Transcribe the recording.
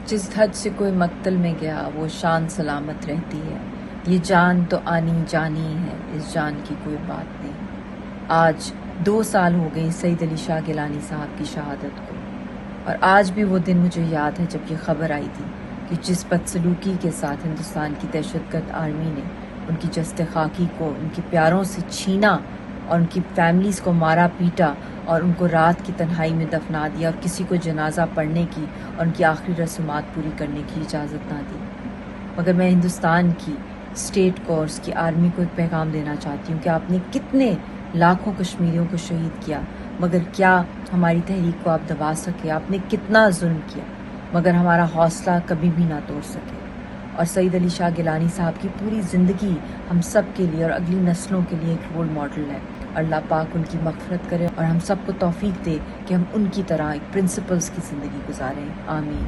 جس حد سے کوئی مقتل میں گیا وہ شان سلامت رہتی ہے، یہ جان تو آنی جانی ہے، اس جان کی کوئی بات نہیں۔ آج 2 سال ہو گئے سعید علی شاہ گیلانی صاحب کی شہادت کو، اور آج بھی وہ دن مجھے یاد ہے جب یہ خبر آئی تھی کہ جس بدسلوکی کے ساتھ ہندوستان کی دہشت گرد آرمی نے ان کی جسد خاکی کو ان کے پیاروں سے چھینا اور ان کی فیملیز کو مارا پیٹا اور ان کو رات کی تنہائی میں دفنا دیا اور کسی کو جنازہ پڑھنے کی اور ان کی آخری رسومات پوری کرنے کی اجازت نہ دی۔ مگر میں ہندوستان کی اسٹیٹ کو اور اس کی آرمی کو ایک پیغام دینا چاہتی ہوں کہ آپ نے کتنے لاکھوں کشمیریوں کو شہید کیا، مگر کیا ہماری تحریک کو آپ دبا سکے؟ آپ نے کتنا ظلم کیا مگر ہمارا حوصلہ کبھی بھی نہ توڑ سکے۔ اور سعید علی شاہ گیلانی صاحب کی پوری زندگی ہم سب کے لیے اور اگلی نسلوں کے لیے ایک رول ماڈل ہے۔ اللہ پاک ان کی مغفرت کرے اور ہم سب کو توفیق دے کہ ہم ان کی طرح ایک پرنسپلز کی زندگی گزاریں۔ آمین۔